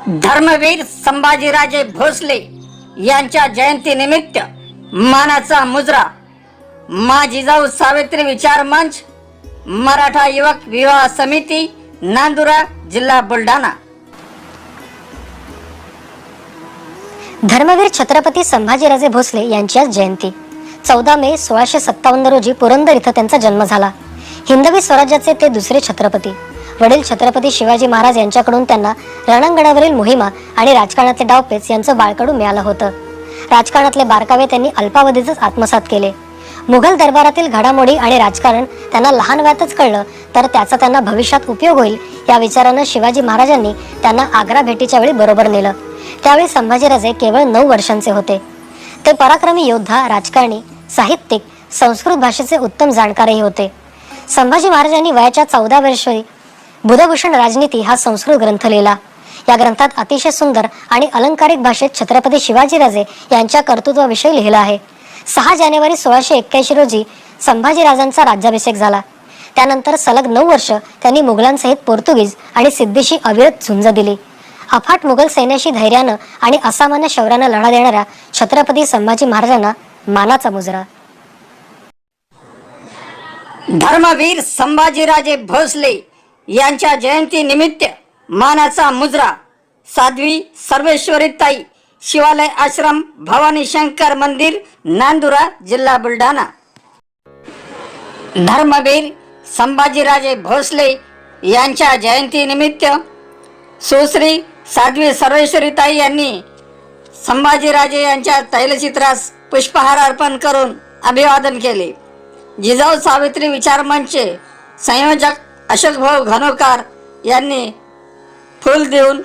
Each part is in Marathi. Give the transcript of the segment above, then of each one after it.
धर्मवीर संभाजीराजे भोसले यांच्या जयंतीनिमित्त मानाचा मुजरा मा जिजाऊ सावित्री विचार मंच, मराठा युवक विवाह समिती, नांदुरा, जिल्हा बुलढाणा। धर्मवीर छत्रपती संभाजीराजे भोसले यांची आज जयंती 14 मे 1657 रोजी पुरंदर इथं त्यांचा जन्म झाला। हिंदवी स्वराज्याचे ते दुसरे छत्रपती। वडील छत्रपती शिवाजी महाराज यांच्याकडून त्यांना रणांगणावरील मोहिमा आणि राजकारणातले डावपेच यांचं बाळकडू मिळालं होतं। राजकारणातले बारकावे त्यांनी अल्पावधीतच आत्मसात केले। मुघल दरबारातील घडामोडी आणि राजकारण त्यांना लहान वयातच कळलं तर त्याचा त्यांना भविष्यात उपयोग होईल या विचारानं शिवाजी महाराजांनी त्यांना आग्रा भेटीच्या वेळी बरोबर नेलं। त्यावेळी संभाजीराजे केवळ 9 वर्षांचे होते। ते पराक्रमी योद्धा, राजकारणी, साहित्यिक, संस्कृत भाषेचे उत्तम जाणकारही होते। संभाजी महाराजांनी वयाच्या 14 वर्षी बुधभूषण राजनीती हा संस्कृत ग्रंथ लिहिला। या ग्रंथात अतिशय सुंदर आणि अलंकारिक भाषेत छत्रपती शिवाजीराजे यांच्या कर्तृत्वाविषयी लिहिलं आहे। 6 जानेवारी 1681 रोजी संभाजीराजांचा राज्याभिषेक झाला। त्यानंतर सलग 9 वर्ष त्यांनी मुघलांसहित पोर्तुगीज आणि सिद्धीशी अविरत झुंज दिली। अफाट मुघल सैन्याशी धैर्यानं आणि असामान्य शौर्यानं लढा देणाऱ्या छत्रपती संभाजी महाराजांना मानाचा मुजरा। धर्मवीर संभाजीराजे भोसले यांच्या जयंती निमित्त मानाचा मुजरा साध्वी सर्वेश्वरीताई शिवालय आश्रम, भवानी शंकर मंदिर, नांदुरा, जिल्हा बुलढाणा। धर्मवीर संभाजीराजे भोसले यांच्या जयंती निमित्त सुश्री साध्वी सर्वेश्वरीताई यांनी संभाजीराजे यांच्या तैलचित्रास पुष्पहार अर्पण करून अभिवादन केले। जिजाऊ सावित्री विचार मंचचे संयोजक अशोक भाऊ घनोकार यांनी फूल देऊन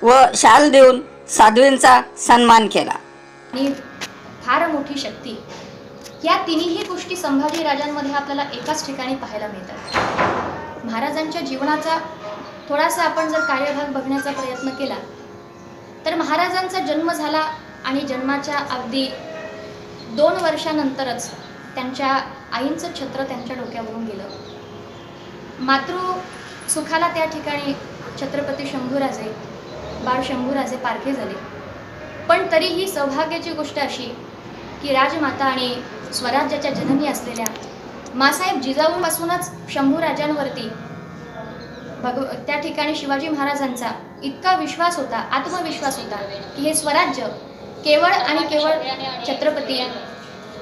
व शाल देऊन साध्वींचा सन्मान केला। फार मोठी शक्ती या तिन्ही गोष्टी संभाजी राजांमध्ये आपल्याला एकाच ठिकाणी पाहायला मिळतात। महाराजांच्या जीवनाचा थोडासा आपण जर कार्यभाग बघण्याचा प्रयत्न केला तर महाराजांचा जन्म झाला आणि जन्माच्या अगदी 2 वर्षानंतरच त्यांच्या आईंचं छत्र त्यांच्या डोक्यावरून गेलं। मातृ सुखाला त्या ठिकाणी छत्रपती शंभूराजे, बाळ शंभूराजे पारखे झाले। पण तरीही सौभाग्याची गोष्ट अशी की राजमाता आणि स्वराज्याच्या जननी असलेल्या मासाहेब जिजाऊपासूनच शंभूराजांवरती त्या ठिकाणी शिवाजी महाराजांचा इतका विश्वास होता, आत्मविश्वास होता की हे स्वराज्य केवळ आणि केवळ छत्रपती,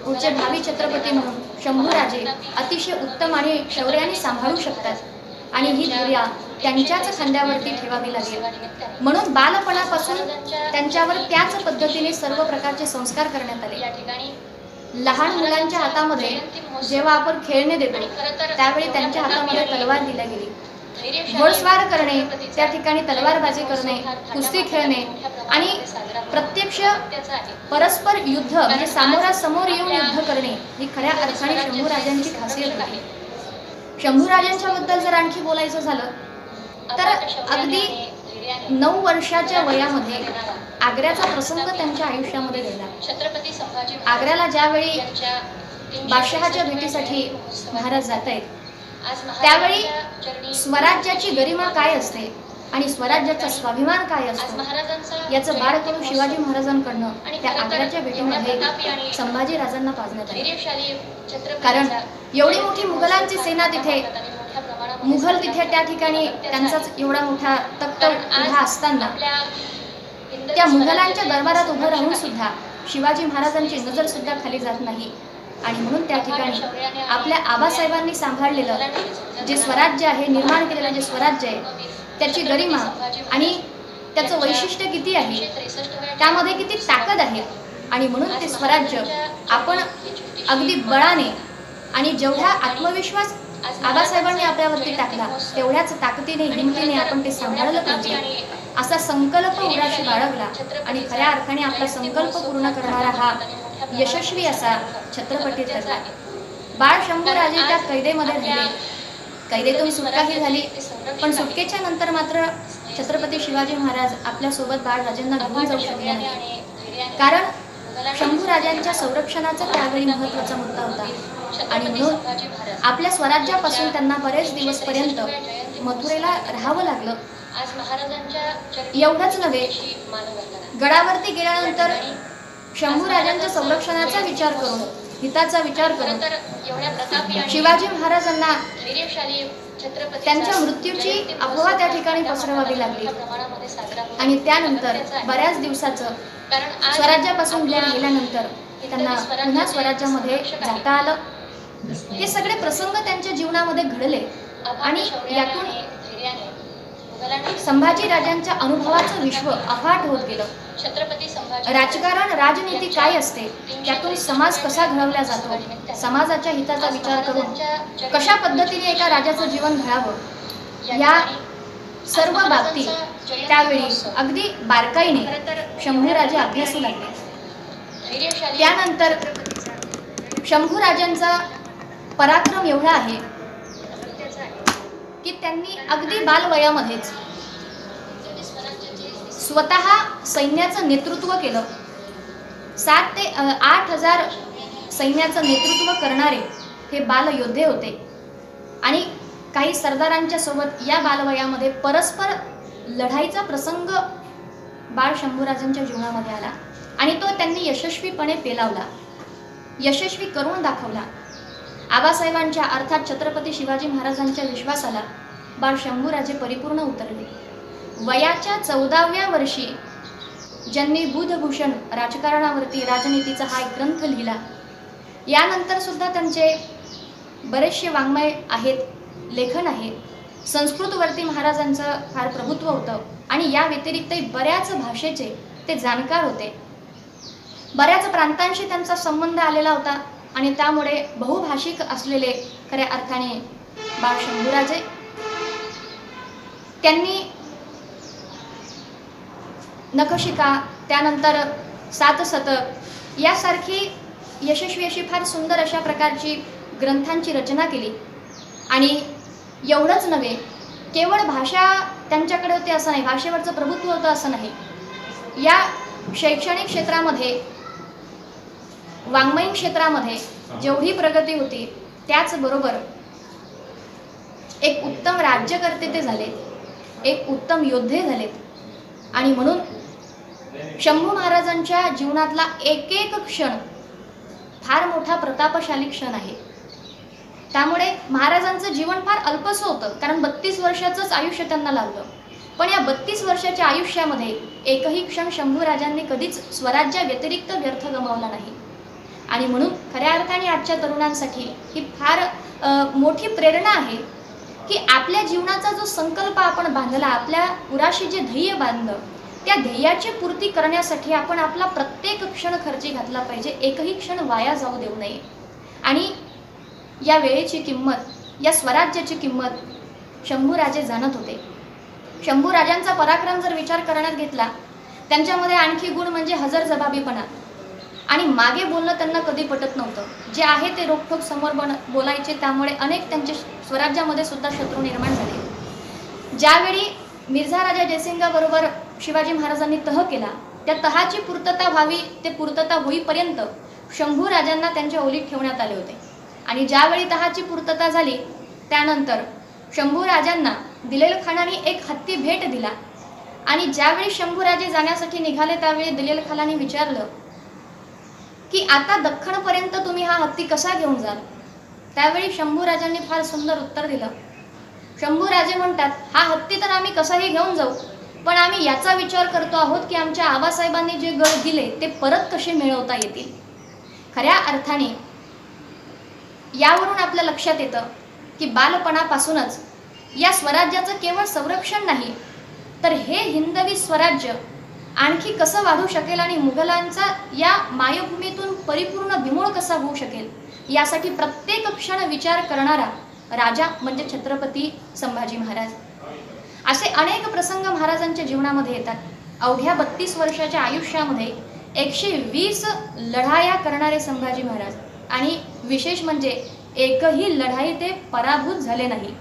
पुढचे भावी छत्रपती म्हणून शंभूराजे अतिशय उत्तम आणि शौर्याने सांभाळू शकतात आणि ही धैर्य त्यांच्याच खांद्यावरती ठेवावी लागेल। म्हणून बालपणापासून त्यांच्यावर त्याच पद्धतीने सर्व प्रकारचे संस्कार करण्यात आले। लहान मुलांच्या हातामध्ये जेव्हा आपण खेळणे देतो त्यावेळी त्यांच्या हातामध्ये तलवार दिली गेली। घोडस्वार करणे, त्या ठिकाणी तलवारबाजी करणे, कुस्ती खेळणे आणि प्रत्यक्ष परस्पर युद्ध म्हणजे समोरासमोर येऊन युद्ध करणे ही खऱ्या अर्थाने शंभूराजांची खासियत होती। शंभूराजांच्या बद्दल जर आणखी बोलायचं झालं तर अगदी 9 वर्षाच्या वयामध्ये आग्र्याचा प्रसंग त्यांच्या आयुष्यामध्ये घडला। आग्र्याला ज्यावेळी बादशहाच्या भेटीसाठी महाराज जात आहेत त्यावेळी स्वराज्याची गरिमा काय असते आणि स्वराज्याचा स्वाभिमान काय असतो याचं बाळकडू शिवाजी महाराजांकडनं त्या आग्र्याच्या भेटीमध्ये संभाजीराजांना पाजण्यात आले। कारण एवढी मोठी मुघलांची सेना तिथे, मुघल तिथे त्या ठिकाणी त्यांचाच एवढा मोठा तख्त उभा असताना त्या मुघलांच्या दरबारात उभं राहून सुद्धा शिवाजी महाराजांची नजर सुद्धा खाली जात नाही आणि म्हणून त्या ठिकाणी आपल्या आबासाहेबांनी सांभाळलेलं जे स्वराज्य आहे, निर्माण केलेलं जे स्वराज्य आहे त्याची गरिमा आणि त्याचं वैशिष्ट्य किती आहे, त्यामध्ये किती ताकद आहे आणि म्हणून ते स्वराज्य आपण अगदी बळाने आणि जेवढा आत्मविश्वास आबासाहेबांनी आपल्यावरती टाकला तेवढ्याच ताकदीने, हिमतीने आपण ते सांभाळलं पाहिजे असा संकल्प उराशी बाळगला आणि खऱ्या अर्थाने आपला संकल्प पूर्ण करणारा हा यशस्वी असा छत्रपती ठरला। बाळ शंभूराजे त्या कैदेमध्ये राहिले, कैदेतून सुटकाही झाली पण सुटकेच्या नंतर मात्र छत्रपती शिवाजी महाराज आपल्यासोबत बाळराजेंना घेऊन जाऊ शकले नाही। कारण शंभूराजांच्या संरक्षणाचा त्यावेळी महत्त्वाचा मुद्दा होता आणि म्हणून आपल्या स्वराज्यापासून त्यांना बरेच दिवसपर्यंत मथुरेला राहावं लागलं आज महाराजांच्या एवढंच नव्हे, गडावरती गेल्यानंतर शंभू राजांच्या संरक्षणाचा विचार करून, हिताचा विचार करून एवढ्या प्रतापी आणि शिवाजी महाराजांना धैर्यशाली छत्रपती त्यांच्या मृत्यूची अफवा त्या ठिकाणी पसरवावी लागली आणि त्यानंतर बऱ्याच दिवसाचं कारण आज स्वराज्यापासून दूर गेल्यानंतर त्यांना पुन्हा स्वराज्यामध्ये जाता आलं. हे सगळे प्रसंग त्यांच्या जीवनामध्ये घडले आणि यातून संभाजी राजांच्या अनुभवाचं विश्व अफाट होत गेलं. छत्रपती संभाजी राजकारण, राजनीती काय असते, त्यातून समाज कसा घडवला जातो, समाजाच्या हिताचा विचार करून कशा पद्धतीने एका राजाचं जीवन घडावं, या सर्व बाबतीत त्यावेळी अगदी बारकाईने शंभूराजे अभ्यासू लागले. धैर्यशाली त्यानंतर शंभूराजांचा पराक्रम एवढा आहे की त्यांनी अगदी बालवयामध्येच स्वतः सैन्याचं नेतृत्व केलं. 7 ते 8,000 सैन्याचं नेतृत्व करणारे हे बालयोद्धे होते आणि काही सरदारांच्या सोबत या बालवयामध्ये परस्पर लढाईचा प्रसंग बाळ शंभूराजांच्या जीवनामध्ये आला आणि तो त्यांनी यशस्वीपणे पेलावला, यशस्वी करून दाखवला. आबासाहेबांच्या अर्थात छत्रपती शिवाजी महाराजांच्या विश्वासाला बाळ शंभूराजे परिपूर्ण उतरले. वयाच्या 14व्या वर्षी ज्यांनी बुधभूषण राजकारणावरती, राजनीतीचा हा एक ग्रंथ लिहिला. यानंतर सुद्धा त्यांचे बरेचसे वाङ्मय आहेत, लेखन आहे. संस्कृतवरती महाराजांचं फार प्रभुत्व होतं आणि या व्यतिरिक्तही बऱ्याच भाषेचे ते जाणकार होते. बऱ्याच प्रांतांशी त्यांचा संबंध आलेला होता आणि त्यामुळे बहुभाषिक असलेले खऱ्या अर्थाने बाळ शंभूराजे. त्यांनी नखशिका, त्यानंतर सातसतक यासारखी यशस्वी अशी फार सुंदर अशा प्रकारची ग्रंथांची रचना केली. आणि एवढंच नव्हे, केवळ भाषा त्यांच्याकडे होते असं नाही, भाषेवरचं प्रभुत्व होतं असं नाही. या शैक्षणिक क्षेत्रामध्ये, वाङ्मयीन क्षेत्रामध्ये जेवढी प्रगती होती त्याचबरोबर एक उत्तम राज्यकर्ते ते झाले, एक उत्तम योद्धे झालेत. आणि म्हणून शंभू महाराजांच्या जीवनातला एक एक क्षण फार मोठा प्रतापशाली क्षण आहे. त्यामुळे महाराजांचं जीवन फार अल्पसं होतं, कारण 32 वर्षाचंच आयुष्य त्यांना लावलं. पण या 32 वर्षाच्या आयुष्यामध्ये एकही क्षण शंभूराजांनी कधीच स्वराज्या व्यतिरिक्त व्यर्थ गमावला नाही. आणि म्हणून खऱ्या अर्थाने आजच्या तरुणांसाठी ही फार मोठी प्रेरणा आहे की आपल्या जीवनाचा जो संकल्प आपण बांधला, आपल्या उराशी जे ध्येय बांधलं, त्या ध्येयाची पूर्ती करण्यासाठी आपण आपला प्रत्येक क्षण खर्ची घातला पाहिजे, एकही क्षण वाया जाऊ देऊ नये. आणि या वेळेची किंमत, या स्वराज्याची किंमत शंभूराजे जाणत होते. शंभूराजांचा पराक्रम जर विचार करण्यात घेतला, त्यांच्यामध्ये आणखी गुण म्हणजे हजरजबाबीपणा आणि मागे बोलणं त्यांना कधी पटत नव्हतं. जे आहे ते रोखठोक समोर बोलायचे, त्यामुळे अनेक त्यांच्या स्वराज्यामध्ये सुद्धा शत्रू निर्माण झाले. ज्यावेळी मिर्झा राजा जयसिंगाबरोबर शिवाजी महाराजांनी तह केला, त्या तहाची पूर्तता व्हावी, ते पूर्तता होईपर्यंत शंभूराजांना त्यांच्या ओलीत ठेवण्यात आले होते. आणि ज्यावेळी तहाची पूर्तता झाली त्यानंतर शंभूराजांना दिलेल खानाने एक हत्ती भेट दिला. आणि ज्यावेळी शंभूराजे जाण्यासाठी निघाले त्यावेळी दिलेल खानाने विचारलं की आता दख्खनपर्यंत तुम्ही हा हत्ती कसा घेऊन जाल. त्यावेळी शंभूराजांनी फार सुंदर उत्तर दिलं. शंभूराजे म्हणतात, हा हत्ती तर आम्ही कसाही घेऊन जाऊ, पण आम्ही याचा विचार करतो आहोत की आमच्या आबासाहेबांनी जे गड दिले ते परत कसे मिळवता येतील. खऱ्या अर्थाने यावरून आपल्या लक्षात येतं की बालपणापासूनच या स्वराज्याचं केवळ संरक्षण नाही, तर हे हिंदवी स्वराज्य आणखी कसं वाढू शकेल आणि मुघलांचा या मायभूमीतून परिपूर्ण बिमोड कसा होऊ शकेल, यासाठी प्रत्येक क्षण विचार करणारा राजा म्हणजे छत्रपती संभाजी महाराज. असे अनेक प्रसंग महाराजांच्या जीवनामध्ये येतात. अवघ्या 32 वर्षाच्या आयुष्यामध्ये 120 लढाया करणारे संभाजी महाराज, आणि विशेष म्हणजे एकही लढाई ते पराभूत झाले नाही.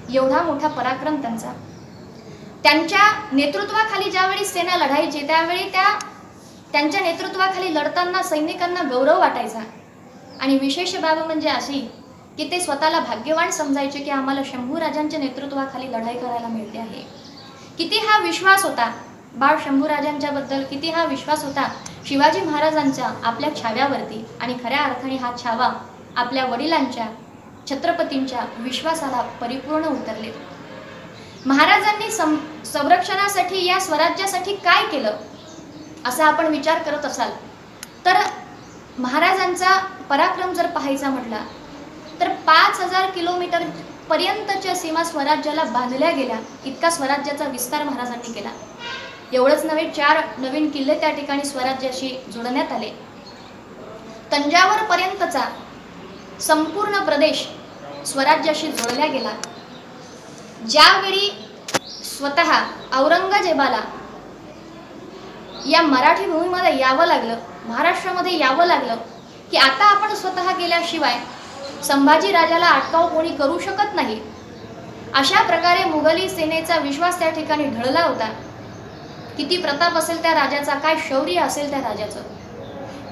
एवढा मोठा पराक्रम त्यांचा. त्यांच्या नेतृत्वाखाली ज्यावेळी सेना लढायची त्यावेळी त्यांच्या नेतृत्वाखाली लढताना सैनिकांना गौरव वाटायचा. आणि विशेष बाब म्हणजे अशी की ते स्वतःला भाग्यवान समजायचे की आम्हाला शंभूराजांच्या नेतृत्वाखाली लढाई करायला मिळते आहे, किती हा विश्वास होता बाळ शंभूराजांच्या बद्दल, किती हा विश्वास होता शिवाजी महाराजांचा आपल्या छाव्यावरती, आणि खऱ्या अर्थाने हा छावा आपल्या वडिलांच्या छत्रपतींच्या विश्वासाला परिपूर्ण उतरले. महाराजांनी संरक्षणासाठी, या स्वराज्यासाठी काय केलं असा आपण विचार करत असाल तर महाराजांचा पराक्रम जर पाहायचा म्हटला तर 5000 किलोमीटर पर्यंतच्या सीमा स्वराज्याला बांधल्या गेल्या, इतका स्वराज्याचा विस्तार महाराजांनी केला. एवढंच नव्हे, 4 नवीन किल्ले त्या ठिकाणी स्वराज्याशी जोडण्यात आले. तंजावर पर्यंतचा संपूर्ण प्रदेश स्वराज्याशी जोडला गेला. ज्यावेळी स्वतः औरंगजेबाला या मराठी भूमीमध्ये यावं लागलं, महाराष्ट्रामध्ये यावं लागलं की आता आपण स्वतः गेल्याशिवाय संभाजी राजाला अटकाव कोणी करू शकत नाही, अशा प्रकारे मुघली सेनेचा विश्वास त्या ठिकाणी ढळला होता. किती प्रताप असेल त्या राजाचा, काय शौर्य असेल त्या राजाचं.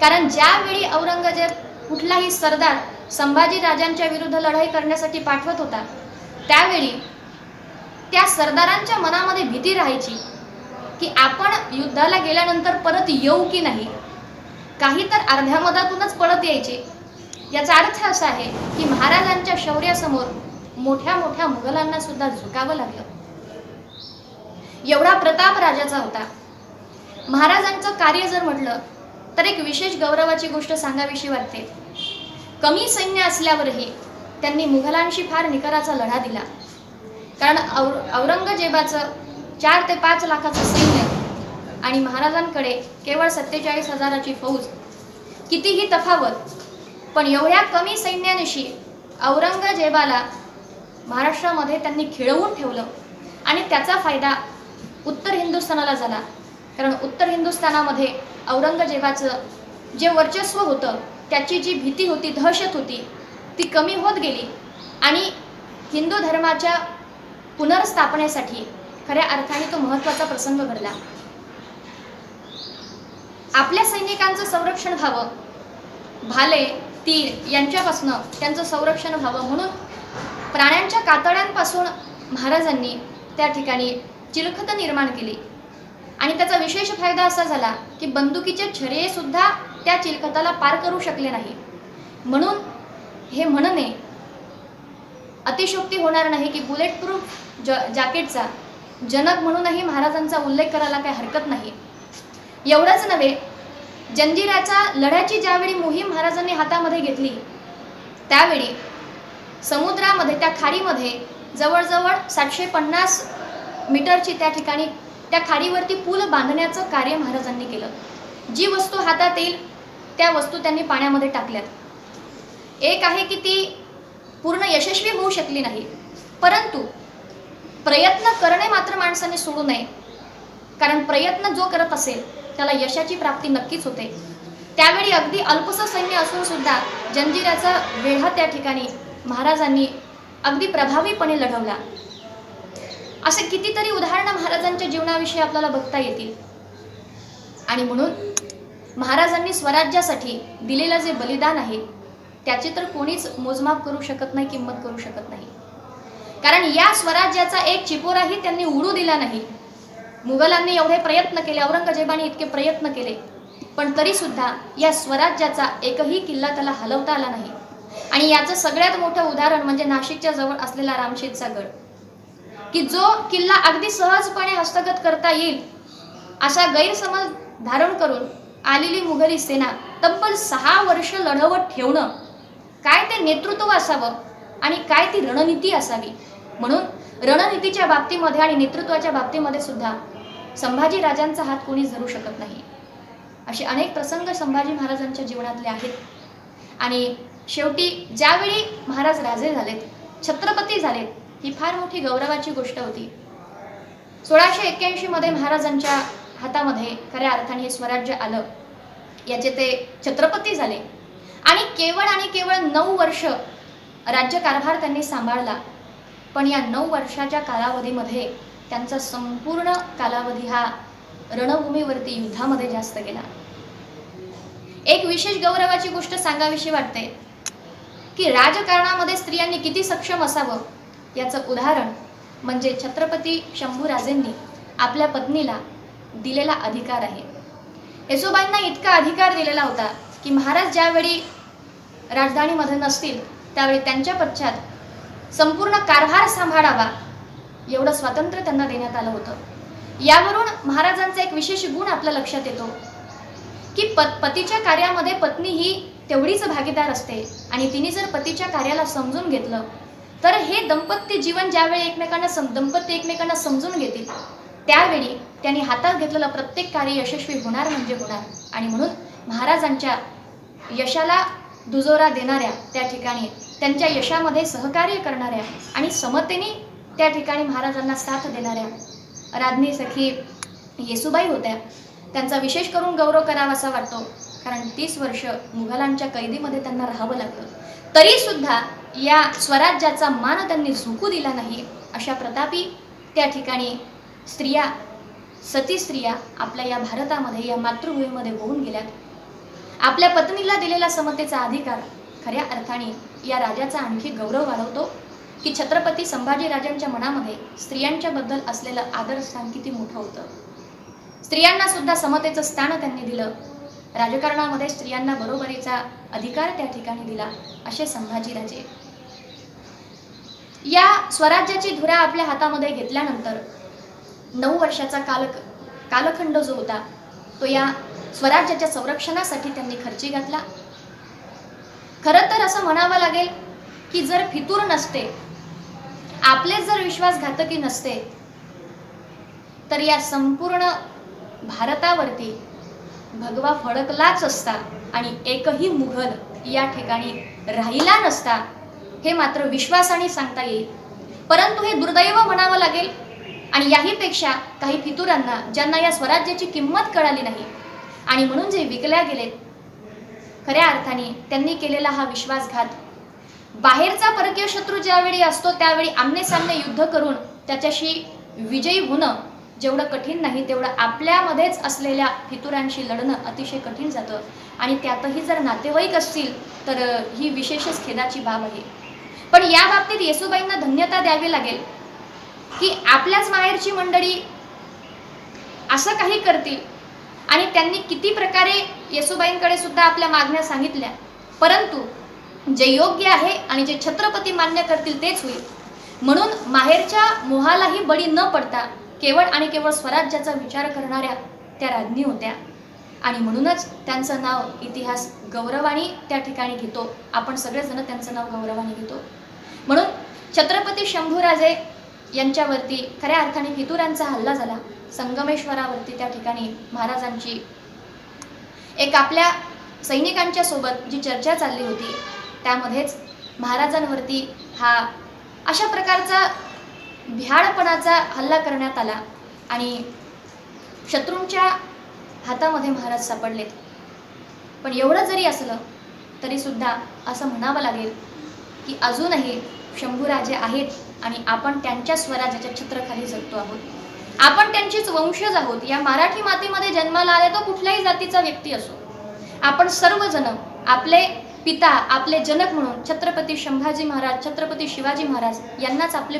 कारण ज्यावेळी औरंगजेब कुठलाही सरदार संभाजी राजांच्या विरुद्ध लढाई करण्यासाठी पाठवत होता त्यावेळी त्या सरदारांच्या मनामध्ये भीती राहायची की आपण युद्धाला गेल्यानंतर परत येऊ की नाही. काही तर अर्ध्या मधातूनच पळत यायचे. याचा अर्थ असा आहे की महाराजांच्या शौर्यासमोर मोठ्या मोठ्या मुघलांना सुद्धा झुकावं लागलं. एवढा प्रताप राजाचा होता. महाराजांचं कार्य जर म्हटलं तर एक विशेष गौरवाची गोष्ट सांगावीशी वाटते. कमी सैन्य असल्यावरही त्यांनी मुघलांशी फार निकराचा लढा दिला. कारण औरंगजेबाचं 4 ते 5 लाखाचं सैन्य आणि महाराजांकडे केवळ 47,000ची फौज, कितीही तफावत. पण एवढ्या कमी सैन्यानिशी औरंगजेबाला महाराष्ट्रामध्ये त्यांनी खिळवून ठेवलं आणि त्याचा फायदा उत्तर हिंदुस्थानाला झाला. कारण उत्तर हिंदुस्थानामध्ये औरंगजेबाचं जे वर्चस्व होतं, त्याची जी भीती होती, दहशत होती, ती कमी होत गेली आणि हिंदू धर्माच्या पुनर्स्थापनेसाठी खऱ्या अर्थाने तो महत्त्वाचा प्रसंग घडला. आपल्या सैनिकांचं संरक्षण व्हावं, भाले, तीर यांच्यापासून त्यांचं संरक्षण व्हावं म्हणून प्राण्यांच्या कातड्यांपासून महाराजांनी त्या ठिकाणी चिलखत निर्माण केली. आणि त्याचा विशेष फायदा असा झाला की बंदुकीचे छर्ये सुद्धा त्या चिलखताला पार करू शकले नाही. म्हणून हे म्हणणे अतिशयोक्ती होणार नाही की बुलेट प्रूफ जॅकेटचा जनक म्हणूनही महाराजांचा उल्लेख करायला काही हरकत नाही. एवढंच नव्हे, जंजिराच्या लढ्याची ज्यावेळी मोहीम महाराजांनी हातामध्ये घेतली त्यावेळी समुद्रामध्ये, त्या खाडीमध्ये जवळजवळ 750 मीटरची त्या ठिकाणी त्या खाडीवरती पूल बांधण्याचं कार्य महाराजांनी केलं. जी वस्तू हातात येईल त्या वस्तू त्यांनी पाण्यामध्ये टाकल्यात. एक आहे की ती पूर्ण यशस्वी होऊ शकली नाही, परंतु प्रयत्न करणे मात्र माणसाने सोडू नये. कारण प्रयत्न जो करत असेल त्याला यशाची प्राप्ती नक्कीच होते. त्यावेळी अगदी अल्पसं सैन्य असून सुद्धा जंजिराचा वेढा त्या ठिकाणी महाराजांनी अगदी प्रभावीपणे लढवला. असे कितीतरी उदाहरणं महाराजांच्या जीवनाविषयी आपल्याला बघता येतील. आणि म्हणून महाराजांनी स्वराज्यासाठी दिलेलं जे बलिदान आहे त्याची तर कोणीच मोजमाप करू शकत नाही, किंमत करू शकत नाही. कारण या स्वराज्याचा एक चिपोराही त्यांनी उडू दिला नाही. मुघलांनी एवढे प्रयत्न केले, औरंगजेबाने इतके प्रयत्न केले, पण तरी सुद्धा या स्वराज्याचा एकही किल्ला त्याला हलवता आला नाही. आणि याचं सगळ्यात मोठं उदाहरण म्हणजे नाशिकच्या जवळ असलेला रामशेजचा गड, की जो किल्ला अगदी सहजपणे हस्तगत करता येईल असा गैरसमज धारण करून आलेली मुघली सेना तब्बल 6 वर्ष लढवत ठेवणं, काय ते नेतृत्व असावं आणि काय ती रणनीती असावी. म्हणून रणनीतीच्या बाबतीमध्ये आणि नेतृत्वाच्या बाबतीमध्ये सुद्धा संभाजी राजांचा हात कोणीच धरू शकत नाही. असे अनेक प्रसंग संभाजी महाराजांच्या जीवनातले आहेत. आणि शेवटी ज्यावेळी महाराज राजे झालेत, छत्रपती झालेत, ही फार मोठी गौरवाची गोष्ट होती. 1681 मध्ये महाराजांच्या हातामध्ये खऱ्या अर्थाने हे स्वराज्य आलं, याचे ते छत्रपती झाले. आणि केवळ 9 वर्ष राज्यकारभार त्यांनी सांभाळला. पण या 9 वर्षाच्या कालावधीमध्ये त्यांचा संपूर्ण कालावधी हा रणभूमीवरती युद्धामध्ये जास्त गेला. एक विशेष गौरवाची गोष्ट सांगावीशी वाटते की राजकारणामध्ये स्त्रियांनी किती सक्षम असावं याचं उदाहरण म्हणजे छत्रपती शंभूराजेंनी आपल्या पत्नीला दिलेला अधिकार आहे. येसुबाईंना इतका अधिकार दिलेला होता की महाराज ज्यावेळी राजधानीमध्ये नसतील त्यावेळी त्यांच्या पश्चात संपूर्ण कारभार सांभाळावा एवढं स्वातंत्र्य त्यांना देण्यात आलं होतं. यावरून महाराजांचा एक विशेष गुण आपल्या लक्षात येतो की पतीच्या कार्यामध्ये पत्नी ही तेवढीच भागीदार असते आणि तिने जर पतीच्या कार्याला समजून घेतलं तर हे दाम्पत्य जीवन ज्यावेळी दाम्पत्य एकमेकांना समजून घेतील त्यावेळी त्यांनी हातात घेतलेलं प्रत्येक कार्य यशस्वी होणार म्हणजे होणार. आणि म्हणून महाराजांच्या यशाला दुजोरा देणाऱ्या, त्या ठिकाणी त्यांच्या यशामध्ये सहकार्य करणाऱ्या आणि समतेने त्या ठिकाणी महाराजांना साथ देणाऱ्या राज्ञी सखी येसुबाई होत्या. त्यांचा विशेष करून गौरव करावासा वाटतो, कारण 30 वर्ष मुघलांच्या कैदीमध्ये त्यांना राहावं लागलं. तरी सुद्धा या स्वराज्याचा मान त्यांनी झुकू दिला नाही. अशा प्रतापी त्या ठिकाणी स्त्रिया, सती स्त्रिया आपल्या या भारतामध्ये, या मातृभूमीमध्ये होऊन गेल्यात. आपल्या पत्नीला दिलेला समतेचा अधिकार खऱ्या अर्थाने या राजाचा आणखी गौरव वाढवतो की छत्रपती संभाजीराजांच्या मनामध्ये स्त्रियांच्या बद्दल असलेलं आदर स्थान किती मोठं होतं. स्त्रियांना सुद्धा समतेचं स्थान त्यांनी दिलं. राजकारणामध्ये स्त्रियांना बरोबरीचा अधिकार त्या ठिकाणी दिला. असे संभाजीराजे या स्वराज्याची धुरा आपल्या हातामध्ये घेतल्यानंतर 9 वर्षाचा कालखंड जो होता तो या स्वराज्याच्या संरक्षणासाठी त्यांनी खर्ची घातला. खरं तर असं म्हणावं लागेल की जर फितूर नसते, आपले जर विश्वासघातकी नसते, तर या संपूर्ण भारतावरती भगवा फडकलाच असता आणि एकही मुघल या ठिकाणी राहिला नसता, हे मात्र विश्वासाने सांगता येईल. परंतु हे दुर्दैव म्हणावं लागेल. आणि याहीपेक्षा काही फितुरांना, ज्यांना या स्वराज्याची किंमत कळाली नाही आणि म्हणून जे विकल्या गेलेत, खऱ्या अर्थाने त्यांनी केलेला हा विश्वासघात, बाहेरचा परकीय शत्रू ज्यावेळी असतो त्यावेळी आमनेसामने युद्ध करून त्याच्याशी विजयी होणं जेवढं कठीण नाही, तेवढं आपल्यामध्येच असलेल्या फितुरांशी लढणं अतिशय कठीण जातं. आणि त्यातही जर नातेवाईक असतील तर ही विशेषच खेदाची बाब आहे. पण या बाबतीत येसुबाईंना धन्यता द्यावी लागेल की आपल्याच माहेरची मंडळी असं काही करतील. आणि त्यांनी किती प्रकारे येसुबाईंकडे सुद्धा आपल्या मागण्या सांगितल्या, परंतु जे योग्य आहे आणि जे छत्रपती मान्य करतील तेच होईल. म्हणून माहेरच्या मोहालाही बळी न पडता केवळ आणि केवळ स्वराज्याचा विचार करणाऱ्या त्या राज्ञी होत्या. आणि म्हणूनच त्यांचं नाव इतिहास गौरवाने त्या ठिकाणी घेतो. आपण सगळेजण त्यांचं नाव गौरवाने घेतो. म्हणून छत्रपती शंभूराजे यांच्यावरती खऱ्या अर्थाने फितुरांचा हल्ला झाला. संगमेश्वरावरती त्या ठिकाणी महाराजांची एक आपल्या सैनिकांच्या सोबत जी चर्चा चालली होती त्यामध्येच महाराजांवरती हा अशा प्रकारचा भ्याडपणाचा हल्ला करण्यात आला आणि शत्रूंच्या हातामध्ये महाराज सापडलेत. पण एवढं जरी असलं तरी सुद्धा असं म्हणावं लागेल की अजूनही शंभूराजे आहेत आणि आपण त्यांच्या स्वराज्याच्या छत्राखाली जगतो आहोत. आपण त्यांचीच वंशज आहोत. या मराठी मातीमध्ये जन्माला आले तो कुठल्याही जातीचा व्यक्ती असो, आपण सर्वजण आपले पिता, आपले जनक म्हणून छत्रपती संभाजी महाराज, छत्रपती शिवाजी महाराज यांनाच आपले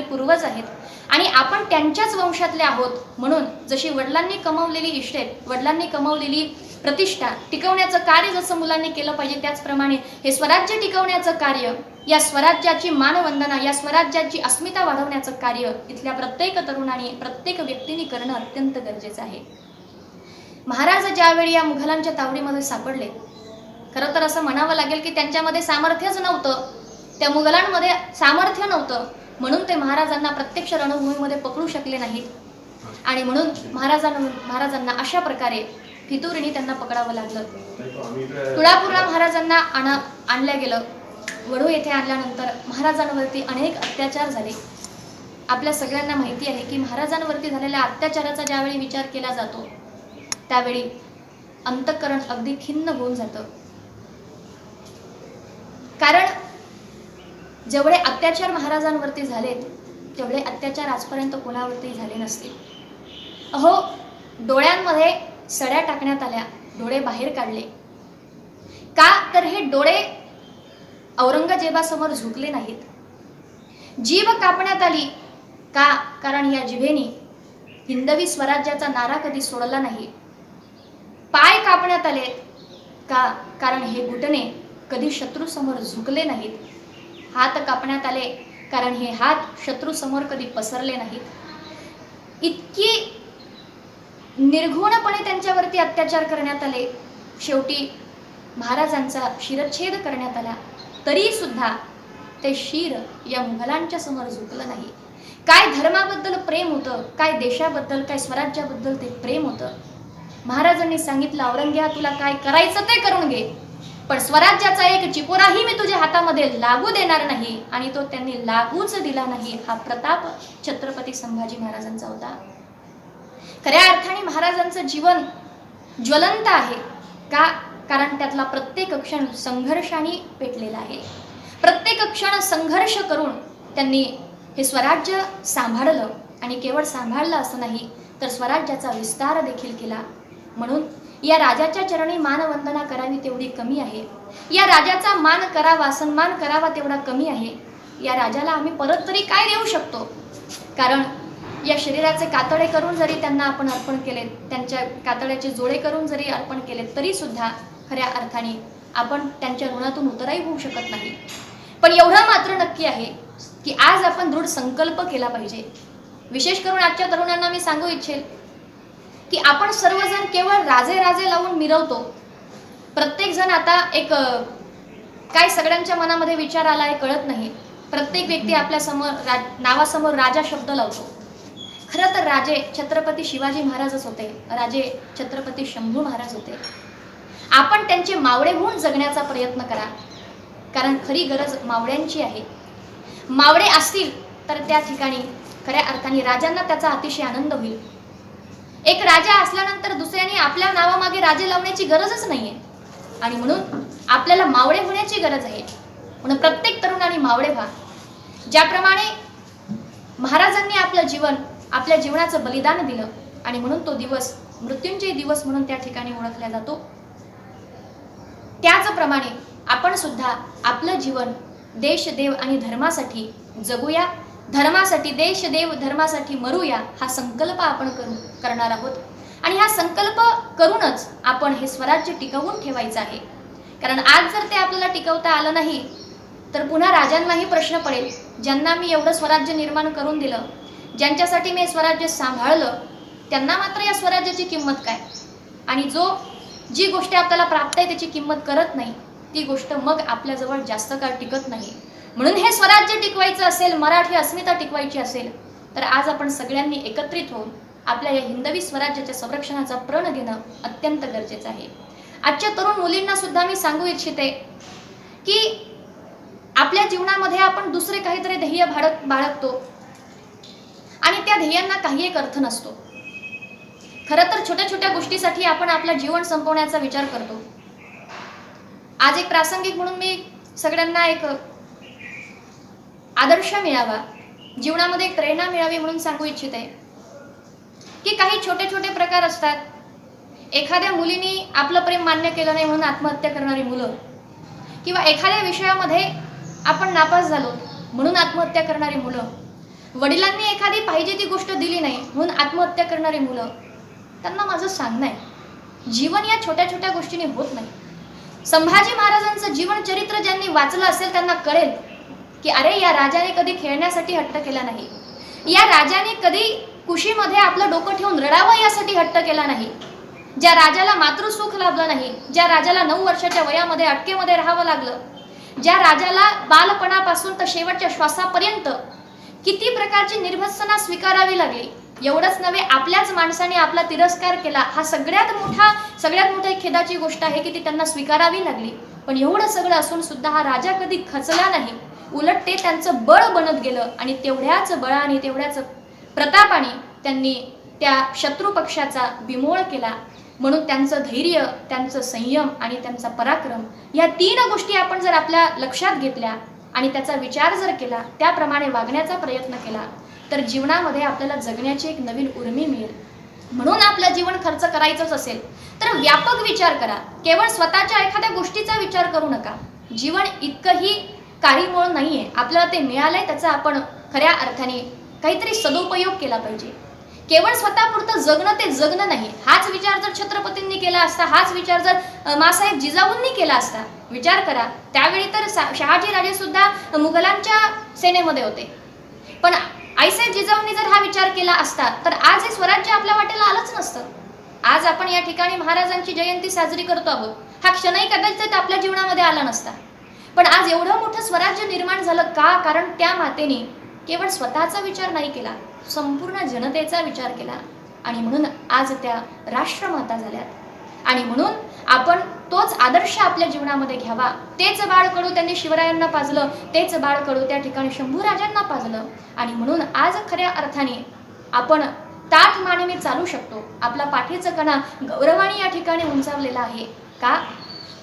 पूर्वज आहेत आणि आपण त्यांच्याच वंशातले आहोत. म्हणून जशी वडिलांनी कमवलेली इस्टेट, वडिलांनी कमवलेली प्रतिष्ठा टिकवण्याचं कार्य जसं मुलांनी केलं पाहिजे, त्याचप्रमाणे हे स्वराज्य टिकवण्याचं कार्य, या स्वराज्याची मानवंदना, या स्वराज्याची अस्मिता वाढवण्याचं कार्य इथल्या प्रत्येक तरुणाने, प्रत्येक व्यक्तीने करणं अत्यंत गरजेचं आहे. महाराज ज्यावेळी या मुघलांच्या तावडीमध्ये सापडले, खरं तर असं म्हणावं लागेल की त्यांच्यामध्ये सामर्थ्यच नव्हतं, त्या मुघलांमध्ये सामर्थ्य नव्हतं, म्हणून ते महाराजांना प्रत्यक्ष रणभूमीमध्ये पकडू शकले नाहीत आणि म्हणून महाराजांना अशा प्रकारे फितुरीने त्यांना पकडावं लागलं. तुळापूरला महाराजांना आणलं गेलं. वडू येथे आणल्यानंतर महाराजांवरती अनेक अत्याचार झाले. आपल्या सगळ्यांना माहिती आहे की महाराजांवरती झालेल्या अत्याचाराचा ज्यावेळी विचार केला जातो त्यावेळी अंतःकरण अगदी खिन्न होऊन जातं. कारण जेवढे अत्याचार महाराजांवरती झालेत तेवढे अत्याचार आजपर्यंत कोणावरती झाले नसतील. अहो, डोळ्यांमध्ये सड्या टाकण्यात आल्या, डोळे बाहेर काढले. का तर हे डोळे औरंगजेबासमोर झुकले नाहीत. जीभ कापण्यात आली. का? कारण या जिभेने हिंदवी स्वराज्याचा नारा कधी सोडला नाही. पाय कापण्यात आले का? कारण हे घुटणे कधी शत्रूसमोर झुकले नाहीत. हात कापण्यात आले कारण हे हात शत्रूसमोर कधी पसरले नाहीत. इतकी निर्घृणपणे त्यांच्यावरती अत्याचार करण्यात आले. शेवटी महाराजांचा शिरच्छेद करण्यात आला, तरी सुद्धा ते शिर या मुघलांच्या समोर झुकलं नाही. काय धर्माबद्दल प्रेम होतं, काय देशाबद्दल, काय स्वराज्याबद्दल ते प्रेम होतं. महाराजांनी सांगितलं, औरंग्या तुला काय करायचं ते करून घे, पण स्वराज्याचा एक चिपोराही मी तुझ्या हातामध्ये लागू देणार नाही. आणि तो त्यांनी लागूच दिला नाही. हा प्रताप छत्रपती संभाजी महाराजांचा होता. खऱ्या अर्थाने महाराजांचं जीवन ज्वलंत आहे का? कारण त्यातला प्रत्येक क्षण संघर्षाने पेटलेला आहे. प्रत्येक क्षण संघर्ष करून त्यांनी हे स्वराज्य सांभाळलं. आणि केवळ सांभाळलं असं नाही, तर स्वराज्याचा विस्तार देखील केला. म्हणून या राजाच्या चरणी मानवंदना करावी तेवढी कमी आहे. या राजाचा मान करावा, सन्मान करावा तेवढा कमी आहे. या राजाला आम्ही परत तरी काय देऊ शकतो? कारण या शरीराचे कातडे करून जरी त्यांना आपण अर्पण केले, त्यांच्या कातड्याचे जोडे करून जरी अर्पण केले, तरी सुद्धा खऱ्या अर्थाने आपण त्यांच्या ऋणातून उतरही होऊ शकत नाही. पण एवढं मात्र नक्की आहे की आज आपण दृढ संकल्प केला पाहिजे. विशेष करून आजच्या तरुणांना मी सांगू इच्छेल की आपण सर्वजण केवळ राजे राजे लावून मिरवतो. प्रत्येक जण आता एक काय सगळ्यांच्या मनामध्ये विचार आला आहे कळत नाही. प्रत्येक व्यक्ती आपल्या समोर नावासमोर राजा शब्द लावतो. खरं तर राजे छत्रपती शिवाजी महाराजच होते, राजे छत्रपती शंभू महाराज होते. आपण त्यांचे मावळे होऊन जगण्याचा प्रयत्न करा, कारण खरी गरज मावळ्यांची आहे. मावळे असतील तर त्या ठिकाणी खऱ्या अर्थाने राजांना त्याचा अतिशय आनंद होईल. एक राजा असल्यानंतर दुसऱ्याने आपल्या नावामागे राजे लावण्याची गरजच नाहीये. आणि म्हणून आपल्याला मावळे होण्याची गरज आहे. म्हणून प्रत्येक तरुणाने मावळे व्हा. ज्याप्रमाणे महाराजांनी आपलं जीवन, आपल्या जीवनाचं बलिदान दिलं आणि म्हणून तो दिवस मृत्युंजय दिवस म्हणून त्या ठिकाणी ओळखला जातो, त्याचप्रमाणे आपण सुद्धा आपलं जीवन देश, देव आणि धर्मासाठी जगूया. धर्मासाठी, देश, देव, धर्मासाठी मरूया, हा संकल्प आपण करणार आहोत. आणि हा संकल्प करूनच आपण हे स्वराज्य टिकवून ठेवायचं आहे. कारण आज जर ते आपल्याला टिकवता आलं नाही तर पुन्हा राजांनाही प्रश्न पडेल, ज्यांना मी एवढं स्वराज्य निर्माण करून दिलं, ज्यांच्यासाठी मी स्वराज्य सांभाळलं, त्यांना मात्र या स्वराज्याची किंमत काय? आणि जी गोष्ट आपल्याला प्राप्त आहे त्याची किंमत करत नाही, ती गोष्ट मग आपल्याजवळ जास्त काळ टिकत नाही. म्हणून हे स्वराज्य टिकवायचं असेल, मराठी अस्मिता टिकवायची असेल, तर आज आपण सगळ्यांनी एकत्रित होऊन आपल्या या हिंदवी स्वराज्याच्या संरक्षणाचा प्रण घेणं अत्यंत गरजेचं आहे. आजच्या तरुण मुलींना सुद्धा मी सांगू इच्छिते की आपल्या जीवनामध्ये आपण दुसरे काहीतरी ध्येय बाळगतो आणि त्या ध्येयांना काही एक अर्थ नसतो. खरं तर छोट्या छोट्या गोष्टीसाठी आपण आपलं जीवन संपवण्याचा विचार करतो. आज एक प्रासंगिक म्हणून मी सगळ्यांना एक आदर्श मिळावा, जीवनामध्ये एक प्रेरणा मिळावी म्हणून सांगू इच्छिते की काही छोटे छोटे प्रकार असतात. एखाद्या मुलीने आपलं प्रेम मान्य केलं नाही म्हणून आत्महत्या करणारी मुलं, किंवा एखाद्या विषयामध्ये आपण नापास झालो म्हणून आत्महत्या करणारी मुलं, वडिलांनी एखादी पाहिजे ती गोष्ट दिली नाही म्हणून आत्महत्या करणारी मुलं. त्यांना माझं सांगणं आहे, जीवन या छोट्या छोट्या गोष्टीने होत नाही. संभाजी महाराजांचं जीवन चरित्र ज्यांनी वाचलं असेल त्यांना कळेल की अरे, या राजाने कधी खेळण्यासाठी हट्ट केला नाही, या राजाने कधी कुशीमध्ये आपलं डोकं ठेवून रडावं यासाठी हट्ट केला नाही, ज्या राजाला मातृसुख लाभलं नाही, ज्या राजाला 9 वर्षाच्या वयामध्ये अटकेमध्ये राहावं लागलं, ज्या राजाला बालपणापासून तर शेवटच्या श्वासापर्यंत किती प्रकारची निर्भत्सना स्वीकारावी लागली. एवढंच नव्हे, आपल्याच माणसाने आपला तिरस्कार केला. हा सगळ्यात मोठी खेदाची गोष्ट आहे की ती त्यांना स्वीकारावी लागली. पण एवढं सगळं असून सुद्धा हा राजा कधी खचला नाही, उलट ते त्यांचं बळ बनत गेलं. आणि तेवढ्याच बळाने, तेवढ्याच प्रतापाने त्यांनी त्या शत्रू पक्षाचा बिमोड केला. म्हणून त्यांचं धैर्य, त्यांचं संयम आणि त्यांचा पराक्रम, या 3 गोष्टी आपण जर आपल्या लक्षात घेतल्या आणि त्याचा विचार जर केला, त्याप्रमाणे वागण्याचा प्रयत्न केला, तर जीवनामध्ये आपल्याला जगण्याची एक नवीन उर्मी मिळेल. म्हणून आपलं जीवन खर्च करायचंच असेल तर व्यापक विचार करा, केवळ स्वतःच्या एखाद्या गोष्टीचा विचार करू नका. जीवन इतकंही काळीमोळ नाहीये. आपल्याला ते मिळालंय, त्याचा आपण खऱ्या अर्थाने काहीतरी सदुपयोग केला पाहिजे. केवळ स्वतःपुरतं जगणं ते जगणं नाही. हाच विचार जर छत्रपतींनी केला असता, हाच विचार जर मासाहेब जिजाऊंनी केला असता, विचार करा, त्यावेळी तर शहाजीराजे सुद्धा मुघलांच्या सेनेमध्ये होते. पण आईसाहेब जिजाऊंनी जर हा विचार केला असता तर आज हे स्वराज्य आपल्या वाटेला आलंच नसतं. आज आपण या ठिकाणी महाराजांची जयंती साजरी करतो आहोत. हा क्षणही कदाचित आपल्या जीवनामध्ये आला नसता. पण आज एवढं मोठं स्वराज्य निर्माण झालं का? कारण त्या मातेने केवळ स्वतःचा विचार नाही केला, संपूर्ण जनतेचा विचार केला आणि म्हणून आज त्या राष्ट्रमाता झाल्यात. आणि म्हणून आपण तोच आदर्श आपल्या जीवनामध्ये घ्यावा. तेच बाळकडू त्यांनी शिवरायांना पाजलं, तेच बाळकडू त्या ठिकाणी शंभूराजांना पाजलं. आणि म्हणून आज खऱ्या अर्थाने आपण ताठ मानेने चालू शकतो. आपला पाठीचा कणा गौरवाने या ठिकाणी उंचावलेला आहे. का?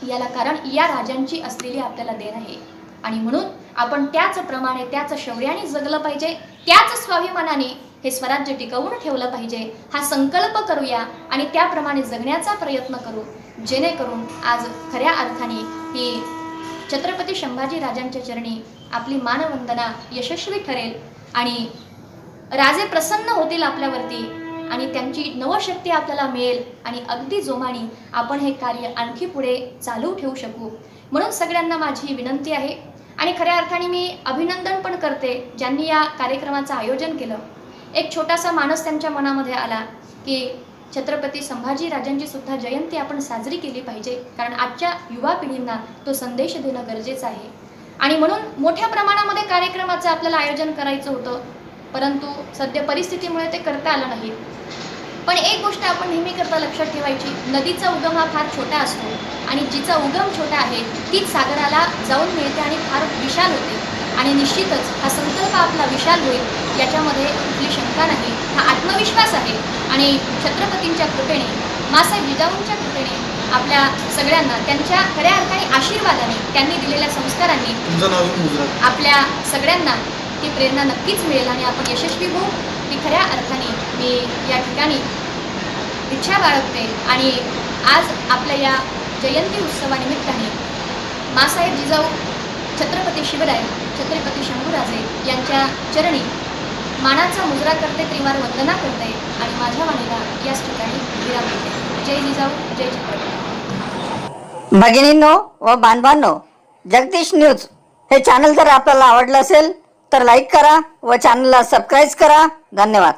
याला कारण या राजांची असलेली आपल्याला देण आहे. आणि म्हणून आपण त्याचप्रमाणे त्याच शौर्याने जगलं पाहिजे, त्याच स्वाभिमानाने हे स्वराज्य टिकवून ठेवलं पाहिजे. हा संकल्प करूया आणि त्याप्रमाणे जगण्याचा प्रयत्न करू, जेणेकरून आज खऱ्या अर्थाने ही छत्रपती संभाजी राजांच्या चरणी आपली मानवंदना यशस्वी ठरेल आणि राजे प्रसन्न होतील आपल्यावरती आणि त्यांची नवशक्ती आपल्याला मिळेल आणि अगदी जोमाने आपण हे कार्य आणखी पुढे चालू ठेवू शकू. म्हणून सगळ्यांना माझी विनंती आहे आणि खऱ्या अर्थाने मी अभिनंदन पण करते ज्यांनी या कार्यक्रमाचं आयोजन केलं. एक छोटासा मानस त्यांच्या मनामध्ये आला की छत्रपती संभाजी राजांची सुद्धा जयंती आपण साजरी केली पाहिजे, कारण आजच्या युवा पिढींना तो संदेश देणं गरजेचं आहे. आणि म्हणून मोठ्या प्रमाणामध्ये कार्यक्रमाचं आपल्याला आयोजन करायचं होतं, परंतु सध्या परिस्थितीमुळे ते करता आलं नाही. पण एक गोष्ट आपण नेहमी करता लक्षात ठेवायची, नदीचा उगम हा फार छोटा असतो आणि जिचा उगम छोटा आहे तीच सागराला जाऊन मिळते आणि फार विशाल होते. आणि निश्चितच हा संकल्प आपला विशाल होईल याच्यामध्ये कुठली शंका नाही. हा आत्मविश्वास आहे आणि छत्रपतींच्या कृपेने, मासाहेब जिजाऊंच्या कृपेने आपल्या सगळ्यांना त्यांच्या खऱ्या अर्थाने आशीर्वादाने, त्यांनी दिलेल्या संस्कारांनी आपल्या सगळ्यांना ती प्रेरणा नक्कीच मिळेल आणि आपण यशस्वी होऊ ही खऱ्या अर्थाने मी या ठिकाणी इच्छा बाळगते. आणि आज आपल्या या जयंती उत्सवानिमित्ताने मासाहेब जिजाऊ, छत्रपती शिवराय, छत्रपती शंभूराजे यांच्या चरणी मानाचा मुजरा करते, त्रिवार वंदना करते आणि माझ्या वाणीला याच ठिकाणी विराम देते. जय जिजाऊ, जय छत्रपती. भगिनींनो व बांधवांनो, जगदीश न्यूज हे चॅनल जर आपल्याला आवडलं असेल तर लाईक करा व चॅनलला सबस्क्राईब करा. धन्यवाद.